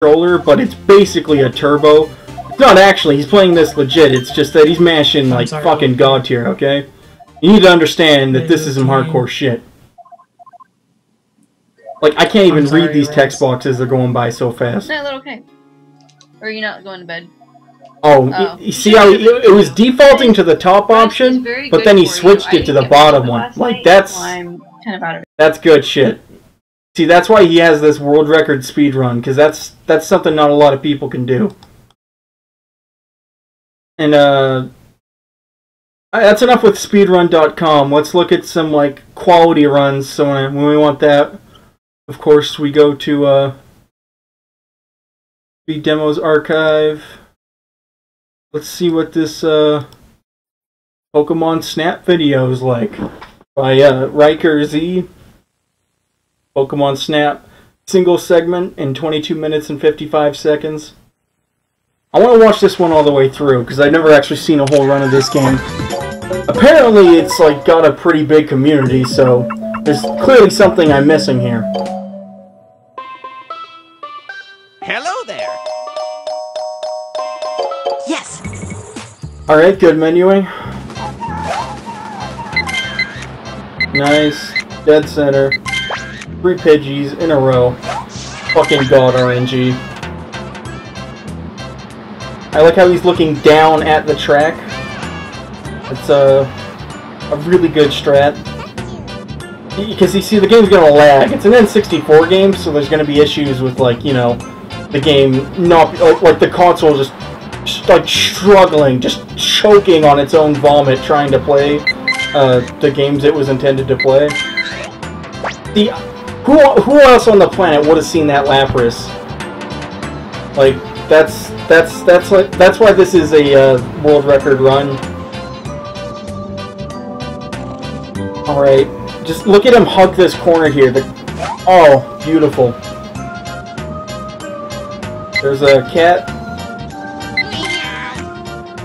controller, but it's basically a turbo. It's not actually, he's playing this legit, it's just that he's mashing like fucking God tier, okay? You need to understand that this is some hardcore shit. Like, I can't even read these text boxes, they're going by so fast. No, little okay. Or are you not going to bed? Oh, you see how it was defaulting to the top option, but then he switched it to the bottom one. Like, that's good shit. See, that's why he has this world record speedrun, because that's something not a lot of people can do. And, that's enough with speedrun.com. Let's look at some, like, quality runs. So when we want that, of course, we go to, Speed Demos Archive. Let's see what this, Pokemon Snap video is like. By, Riker Z. Pokemon Snap. Single segment in 22 minutes and 55 seconds. I want to watch this one all the way through, because I've never actually seen a whole run of this game. Apparently, it's, like, got a pretty big community, so there's clearly something I'm missing here. Hello there! Yes! Alright, good menuing. Nice. Dead center. 3 Pidgeys in a row. Fucking God, RNG. I like how he's looking down at the track. It's a really good strat. Because you see, the game's gonna lag. It's an N64 game, so there's gonna be issues with, like, you know, the game not, like the console just like struggling, just choking on its own vomit trying to play the games it was intended to play. Who else on the planet would have seen that Lapras? Like, that's why this is a world record run. All right, just look at him hug this corner here. Oh, beautiful. There's a cat,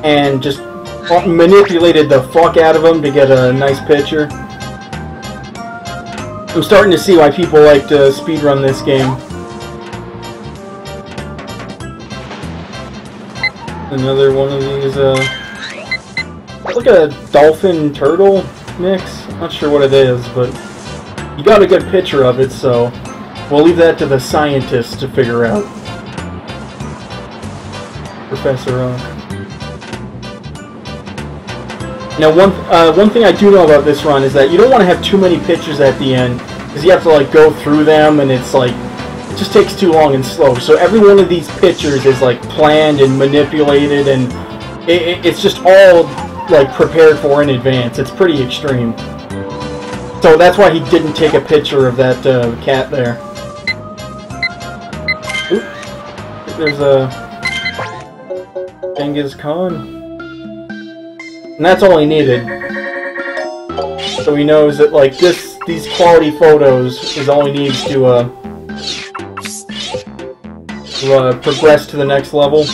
and just manipulated the fuck out of him to get a nice picture. I'm starting to see why people like to speedrun this game. Another one of these, like a dolphin turtle mix. Not sure what it is, but you got a good picture of it, so we'll leave that to the scientists to figure out. Professor Oak. Now, one thing I do know about this run is that you don't want to have too many pictures at the end, because you have to, like, go through them, and it's like, it just takes too long and slow. So every one of these pictures is, like, planned and manipulated, and it's just all, like, prepared for in advance. It's pretty extreme. So that's why he didn't take a picture of that cat there. Oop. There's a Genghis Khan. And that's all he needed. So he knows that, like, these quality photos is all he needs to progress to the next level.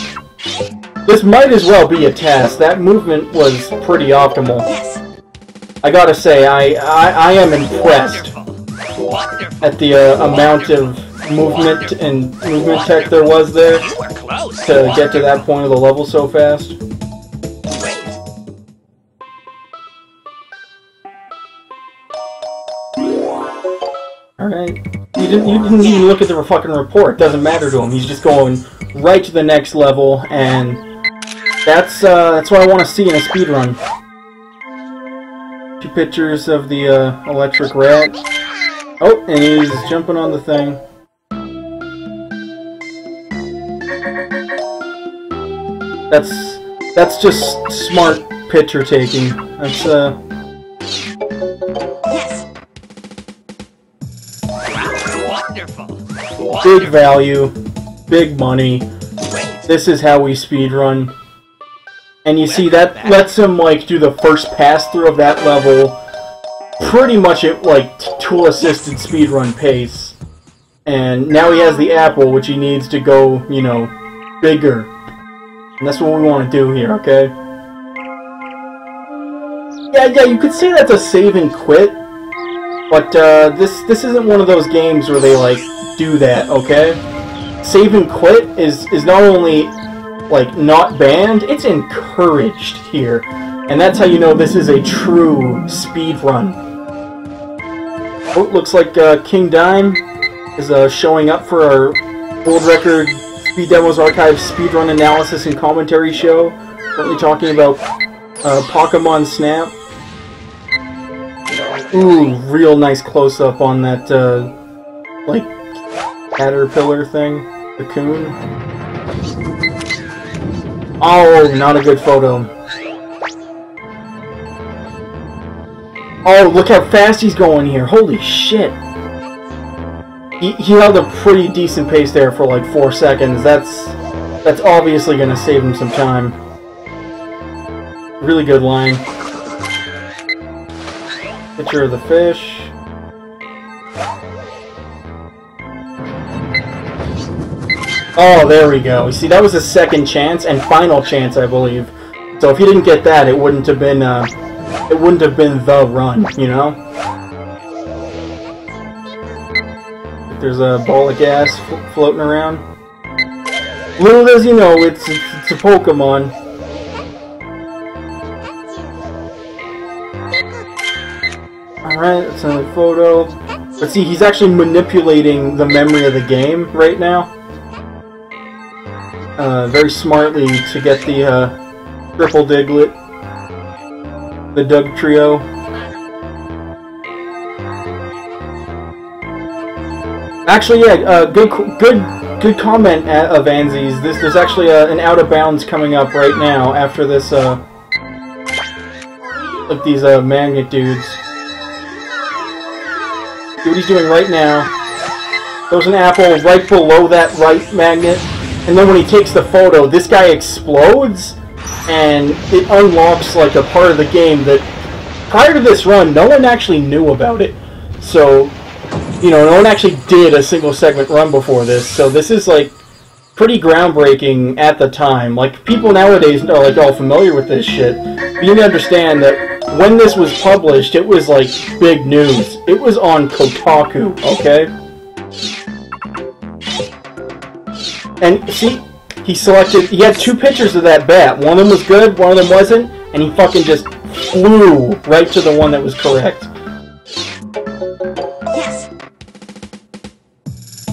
This might as well be a task. That movement was pretty optimal. I gotta say, I am impressed at the amount of movement and movement tech there was there to get to that point of the level so fast. Alright. You didn't even look at the fucking report. It doesn't matter to him. He's just going right to the next level, and that's what I want to see in a speedrun. 2 pictures of the electric rat. Oh, and he's jumping on the thing. That's just smart picture taking. That's big value, big money. This is how we speedrun. And you see, that lets him, like, do the first pass-through of that level pretty much at, like, tool-assisted speedrun pace. And now he has the apple, which he needs to go, you know, bigger. And that's what we want to do here, okay? Yeah, you could say that's a save and quit. But, this isn't one of those games where they, like, do that, okay? save and quit is not only like not banned, it's encouraged here. And that's how you know this is a true speed run. Oh, it looks like King Dime is showing up for our World Record Speed Demos Archive speedrun analysis and commentary show. Currently talking about Pokemon Snap. Ooh, real nice close-up on that, like, caterpillar thing. Cocoon. Oh, not a good photo. Oh, look how fast he's going here. Holy shit. He held a pretty decent pace there for like 4 seconds. That's obviously going to save him some time. Really good line. Picture of the fish. Oh, there we go. You see, that was a second chance and final chance, I believe. So if he didn't get that, it wouldn't have been the run, you know? There's a ball of gas floating around. Little does he know, it's a Pokemon. Alright, that's another photo. But see, he's actually manipulating the memory of the game right now. Very smartly to get the Triple Diglett, the Doug Trio. Actually, yeah, good comment of Anzi's. There's actually an out of bounds coming up right now after this. Like these magnet dudes. See what he's doing right now. There's an apple right below that right magnet. And then when he takes the photo, this guy explodes, and it unlocks like a part of the game that prior to this run, no one actually knew about it. So, you know, no one actually did a single segment run before this. So this is like pretty groundbreaking at the time. Like people nowadays are like all familiar with this shit. But you need to understand that when this was published, it was like big news. It was on Kotaku, okay? And see, he had 2 pictures of that bat. One of them was good, one of them wasn't, and he fucking just flew right to the one that was correct. Yes.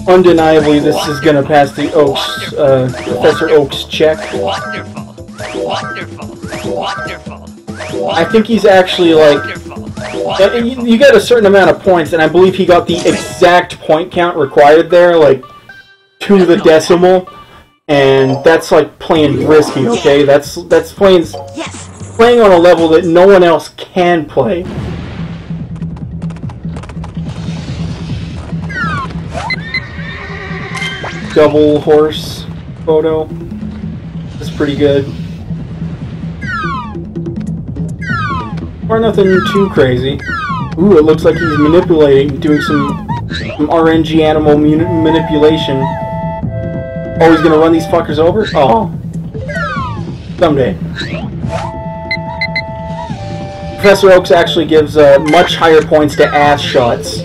Undeniably, this is gonna pass the Oaks, Professor Oaks check. Wonderful. Wonderful. Wonderful. I think he's actually like, you get a certain amount of points, and I believe he got the exact point count required there, like, to the decimal, and that's like playing risky, okay? That's playing on a level that no one else can play. Double horse photo. That's pretty good. Or nothing too crazy. Ooh, it looks like he's manipulating, doing some RNG animal manipulation. Oh, he's gonna run these fuckers over? Oh. Someday. Professor Oaks actually gives much higher points to ass shots.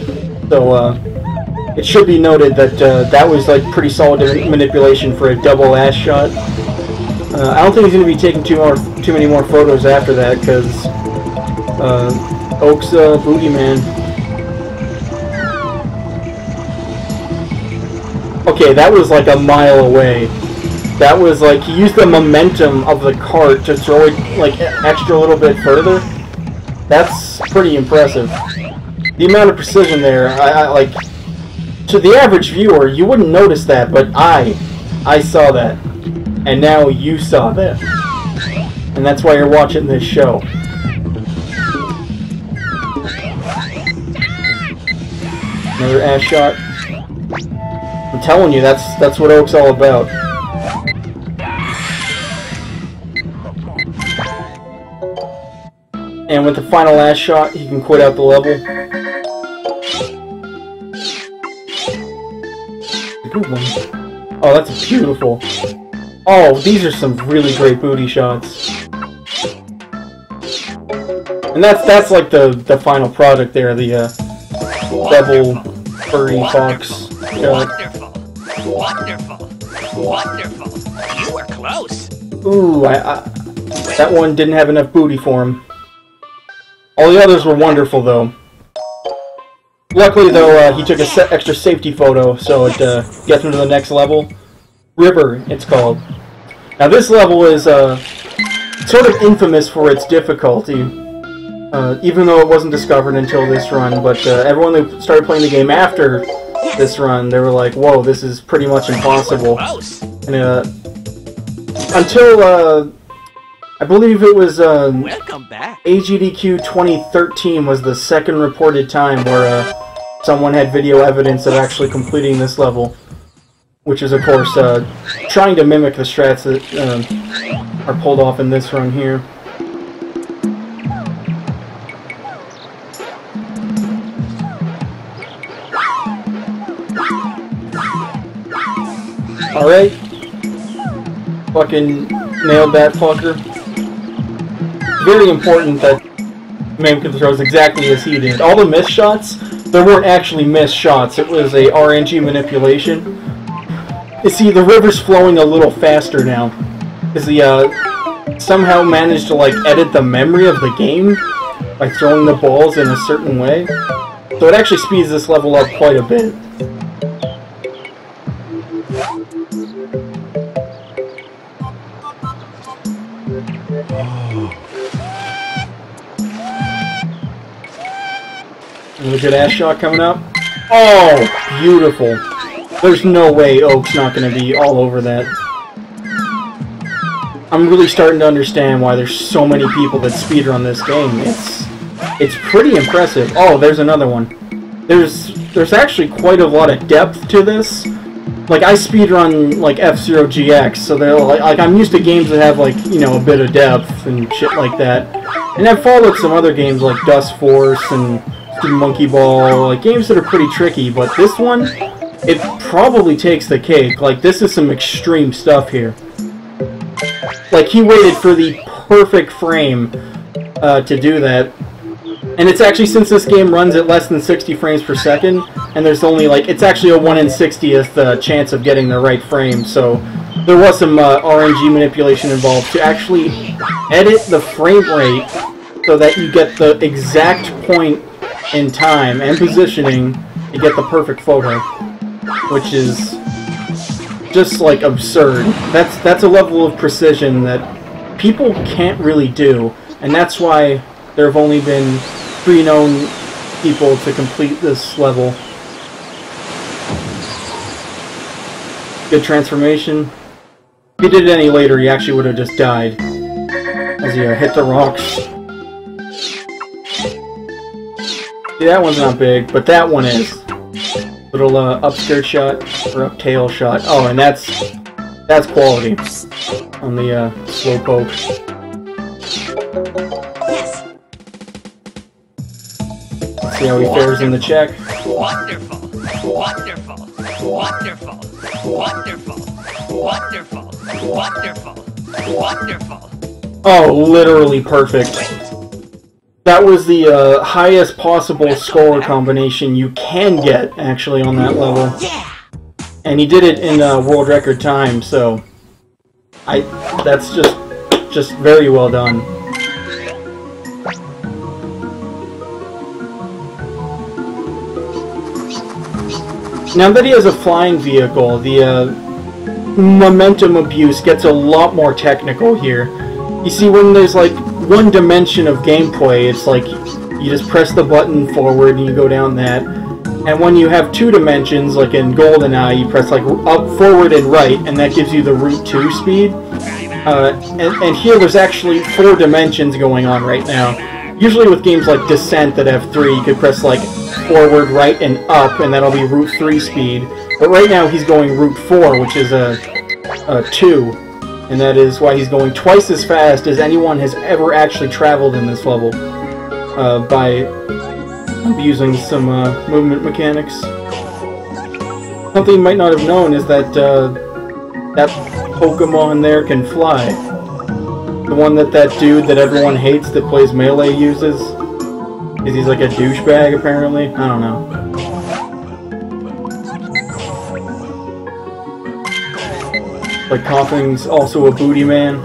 So, it should be noted that that was like pretty solid manipulation for a double ass shot. I don't think he's gonna be taking too many more photos after that, because Oaks booty man. Okay, that was like a mile away. That was like, he used the momentum of the cart to throw it like extra little bit further. That's pretty impressive. The amount of precision there, I like, to the average viewer, you wouldn't notice that, but I saw that. And now you saw that. And that's why you're watching this show. Another ass shot. I'm telling you, that's what Oak's all about. And with the final ass shot, he can quit out the level. Good one. Oh, that's beautiful. Oh, these are some really great booty shots. And that's like the final product there, the devil furry fox shot. Wonderful. Wonderful. You were close. Ooh, that one didn't have enough booty for him. All the others were wonderful, though. Luckily, though, he took a extra safety photo, so it gets him to the next level. River, it's called. Now, this level is sort of infamous for its difficulty, even though it wasn't discovered until this run, but everyone that started playing the game after this run, they were like, whoa, this is pretty much impossible. And until, I believe it was Welcome back. AGDQ 2013 was the second reported time where someone had video evidence of actually completing this level, which is, of course, trying to mimic the strats that are pulled off in this run here. Alright. Fucking nailed that fucker. Very important that Mamkin throws exactly as he did. All the missed shots, there weren't actually missed shots. It was a RNG manipulation. You see, the river's flowing a little faster now. Because he somehow managed to like edit the memory of the game by throwing the balls in a certain way. So it actually speeds this level up quite a bit. A good ass shot coming up. Oh, beautiful. There's no way Oak's not going to be all over that. I'm really starting to understand why there's so many people that speedrun this game. It's pretty impressive. Oh, there's another one. There's actually quite a lot of depth to this. Like, I speedrun, like, F-Zero GX, so they're like, I'm used to games that have, like, you know, a bit of depth and shit like that. And I've followed some other games like Dust Force and Monkey Ball, like games that are pretty tricky, but this one, it probably takes the cake. Like, this is some extreme stuff here. Like, he waited for the perfect frame to do that. And it's actually, since this game runs at less than 60 frames per second, and there's only, like, it's actually a 1 in 60th chance of getting the right frame, so there was some RNG manipulation involved to actually edit the frame rate so that you get the exact point in time and positioning to get the perfect photo, which is just like absurd. That's a level of precision that people can't really do, and that's why there have only been 3 known people to complete this level. Good transformation. If he did it any later, he actually would have just died as he hit the rocks. See, that one's not big, but that one is. Little upskirt shot, or up tail shot. Oh, and that's quality on the slowpoke. Let's see how he fares in the check. Wonderful. Wonderful. Wonderful. Wonderful. Wonderful. Wonderful. Wonderful. Oh, literally perfect. That was the highest possible score combination you can get, actually, on that level. And he did it in world record time, so that's just very well done. Now that he has a flying vehicle, the momentum abuse gets a lot more technical here. You see, when there's like one dimension of gameplay, it's like you just press the button forward and you go down that. And when you have 2 dimensions, like in GoldenEye, you press like up, forward, and right, and that gives you the Route 2 speed. And here there's actually 4 dimensions going on right now. Usually with games like Descent that have 3, you could press like forward, right, and up, and that'll be Route 3 speed. But right now he's going Route 4, which is a 2. And that is why he's going twice as fast as anyone has ever actually traveled in this level by using some movement mechanics. Something you might not have known is that that Pokemon there can fly. The one that dude that everyone hates that plays Melee uses. Because he's like a douchebag, apparently. I don't know. Like, Coughing's also a booty man.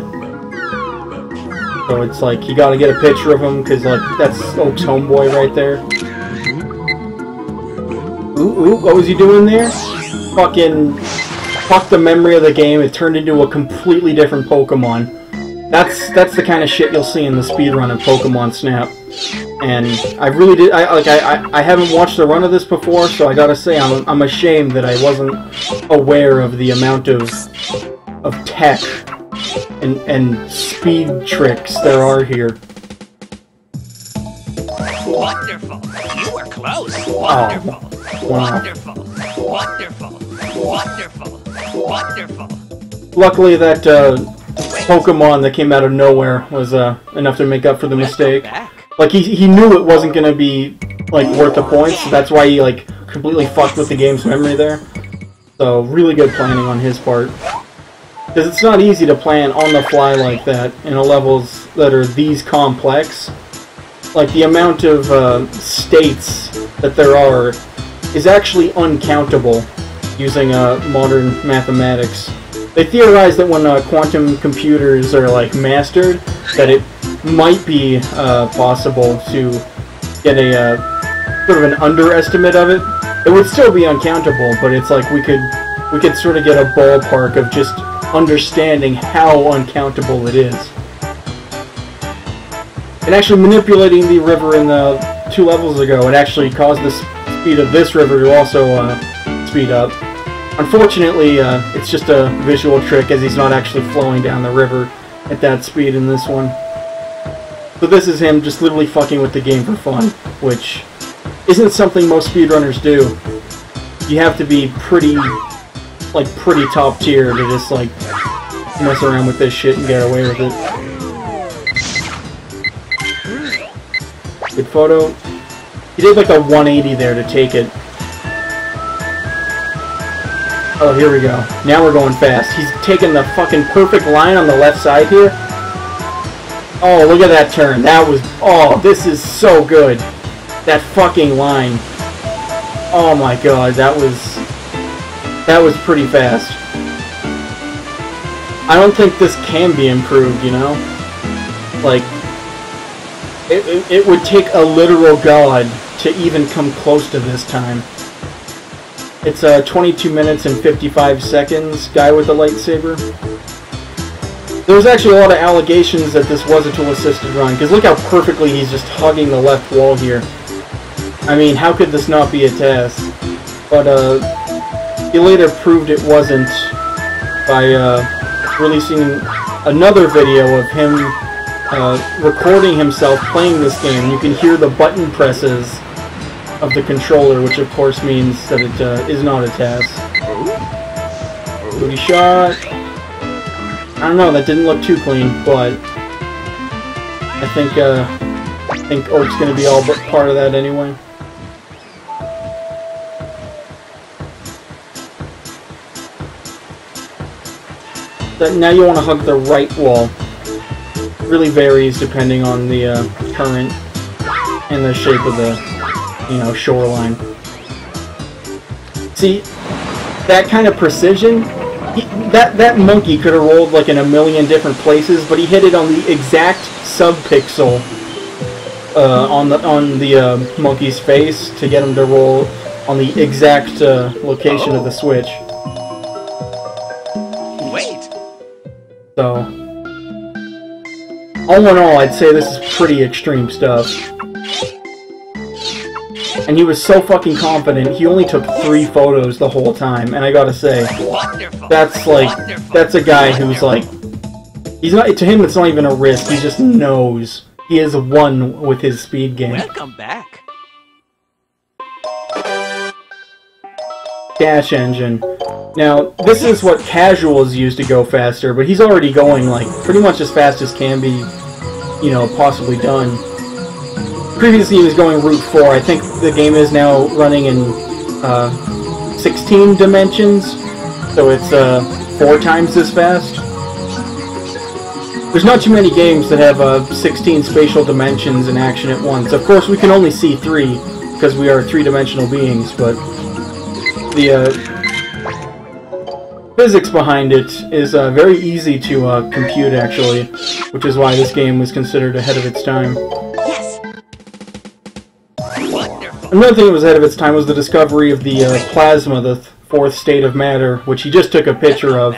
So it's like, you gotta get a picture of him, because, like, that's Oak's homeboy right there. Ooh, what was he doing there? Fucking... fuck the memory of the game, it turned into a completely different Pokemon. That's the kind of shit you'll see in the speedrun of Pokemon Snap. And I really did, I haven't watched the run of this before, so I gotta say, I'm ashamed that I wasn't aware of the amount of tech and speed tricks there are here. Wonderful. You were close. Wonderful. Oh, wow. Wonderful. Wonderful. Wonderful. Wonderful. Luckily that Pokemon that came out of nowhere was enough to make up for the mistake. Like, he knew it wasn't gonna be, like, worth the points, so that's why he, like, completely fucked with the game's memory there. So, really good planning on his part. Because it's not easy to plan on the fly like that in levels that are these complex. Like, the amount of states that there are is actually uncountable using modern mathematics. They theorize that when quantum computers are, like, mastered, that it might be possible to get a sort of an underestimate of it. It would still be uncountable, but it's like we could sort of get a ballpark of just understanding how uncountable it is. And actually manipulating the river in the 2 levels ago, it actually caused the speed of this river to also speed up. Unfortunately, it's just a visual trick, as he's not actually flowing down the river at that speed in this one. So this is him just literally fucking with the game for fun, which isn't something most speedrunners do. You have to be pretty top tier to just, like, mess around with this shit and get away with it. Good photo. He did, like, a 180 there to take it. Oh, here we go. Now we're going fast. He's taking the fucking perfect line on the left side here. Oh, look at that turn. That was... oh, this is so good. That fucking line. Oh my god, that was pretty fast. I don't think this can be improved, you know? Like, it would take a literal god to even come close to this time. It's 22 minutes and 55 seconds, guy with the lightsaber. There was actually a lot of allegations that this was a tool-assisted run, because look how perfectly he's just hugging the left wall here. I mean, how could this not be a test? But, he later proved it wasn't by, releasing another video of him, recording himself playing this game. You can hear the button presses of the controller, which of course means that it is not a test. Booty shot. I don't know, that didn't look too clean, but I think Oak's gonna be all but part of that anyway. Now you want to hug the right wall. It really varies depending on the current and the shape of the, you know, shoreline. See, that kind of precision. That monkey could have rolled like in a million different places, but he hit it on the exact sub-pixel on the monkey's face to get him to roll on the exact location of the switch. Wait. So, all in all, I'd say this is pretty extreme stuff. And he was so fucking confident, he only took 3 photos the whole time, and I gotta say, that's like, that's a guy who's like, he's not, to him it's not even a risk, he just knows. He is one with his speed game. Welcome back. Dash engine. Now, this is what casuals use to go faster, but he's already going, like, pretty much as fast as can be, you know, possibly done. Previously he was going Route 4. I think the game is now running in 16 dimensions, so it's 4 times as fast. There's not too many games that have 16 spatial dimensions in action at once. Of course, we can only see 3, because we are 3-dimensional beings, but the physics behind it is very easy to compute, actually, which is why this game was considered ahead of its time. Yes. Wonderful. Another thing that was ahead of its time was the discovery of the plasma, the fourth state of matter, which he just took a picture of.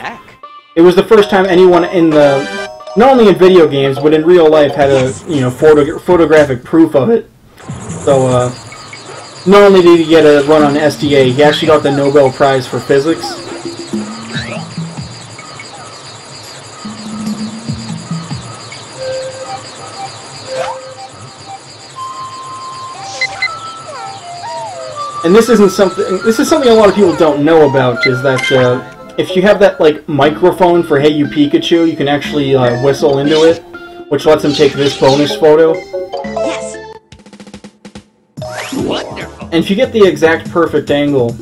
It was the first time anyone in the, not only in video games, but in real life had a, photographic proof of it. So, not only did he get a run on SDA, he actually got the Nobel Prize for Physics. And this is something a lot of people don't know about, is that if you have that like microphone for Hey You Pikachu, you can actually whistle into it, which lets him take this bonus photo. Yes. Wonderful. And if you get the exact perfect angle,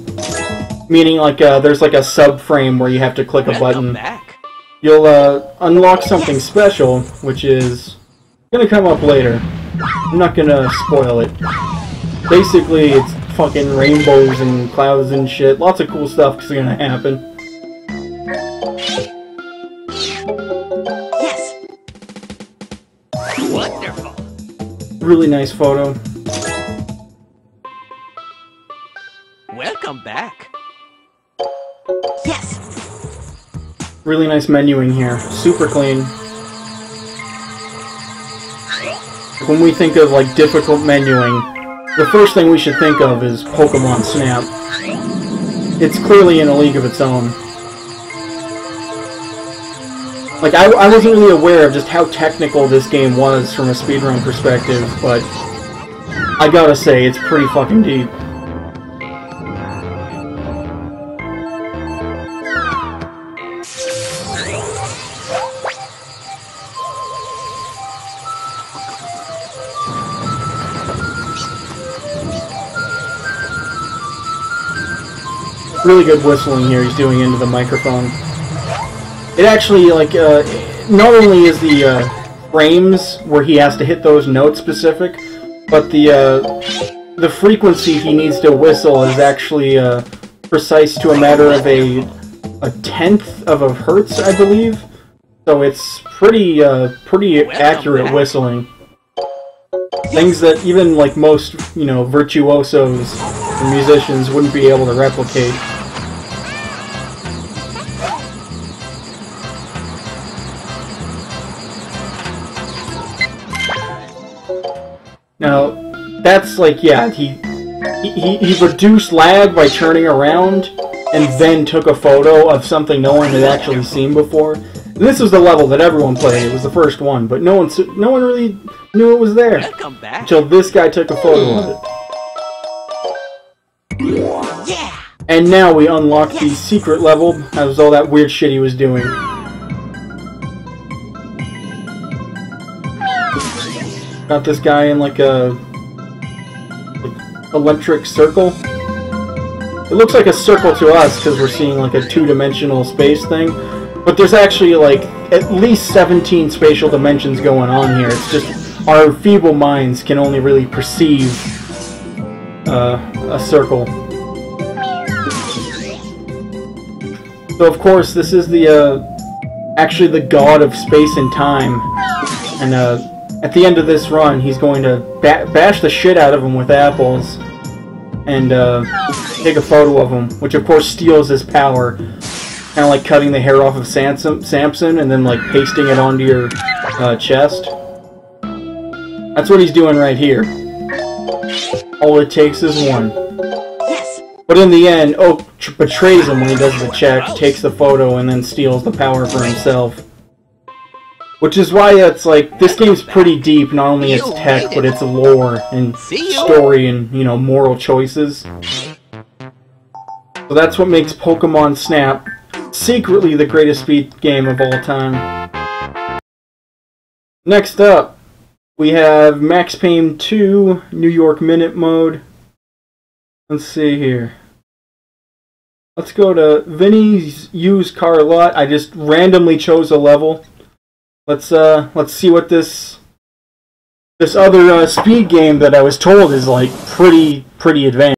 meaning like there's like a subframe where you have to click a button, you'll unlock something special, which is gonna come up later. I'm not gonna spoil it. Basically, it's fucking rainbows and clouds and shit. Lots of cool stuff is gonna happen. Yes. Wonderful. Really nice photo. Welcome back. Yes. Really nice menuing here. Super clean. When we think of like difficult menuing, the first thing we should think of is Pokemon Snap. It's clearly in a league of its own. Like, I wasn't really aware of just how technical this game was from a speedrun perspective, but I gotta say, it's pretty fucking deep. Really good whistling here he's doing into the microphone. It actually, like, not only is the frames where he has to hit those notes specific, but the frequency he needs to whistle is actually precise to a matter of a tenth of a hertz, I believe. So it's pretty accurate whistling. Things that even like most, virtuosos and musicians wouldn't be able to replicate. Now, that's like, yeah, he reduced lag by turning around and then took a photo of something no one had actually seen before. And this was the level that everyone played. It was the first one, but no one really knew it was there until this guy took a photo of it. Yeah. And now we unlock the secret level. That was all that weird shit he was doing. Got this guy in like a electric circle. It looks like a circle to us because we're seeing like a two-dimensional space thing, but there's actually like at least 17 spatial dimensions going on here. It's just our feeble minds can only really perceive a circle. So of course this is the actually the god of space and time, and at the end of this run, he's going to bash the shit out of him with apples and take a photo of him, which of course steals his power. Kind of like cutting the hair off of Samson and then like pasting it onto your chest. That's what he's doing right here. All it takes is one. Yes. But in the end, Oak betrays him when he does the check, takes the photo, and then steals the power for himself. Which is why it's like, this game's pretty deep, not only its tech, but its lore and story and, moral choices. So that's what makes Pokemon Snap secretly the greatest speed game of all time. Next up, we have Max Payne 2, New York Minute Mode. Let's see here. Let's go to Vinny's used car lot. I just randomly chose a level. Let's see what this other speed game that I was told is like pretty advanced.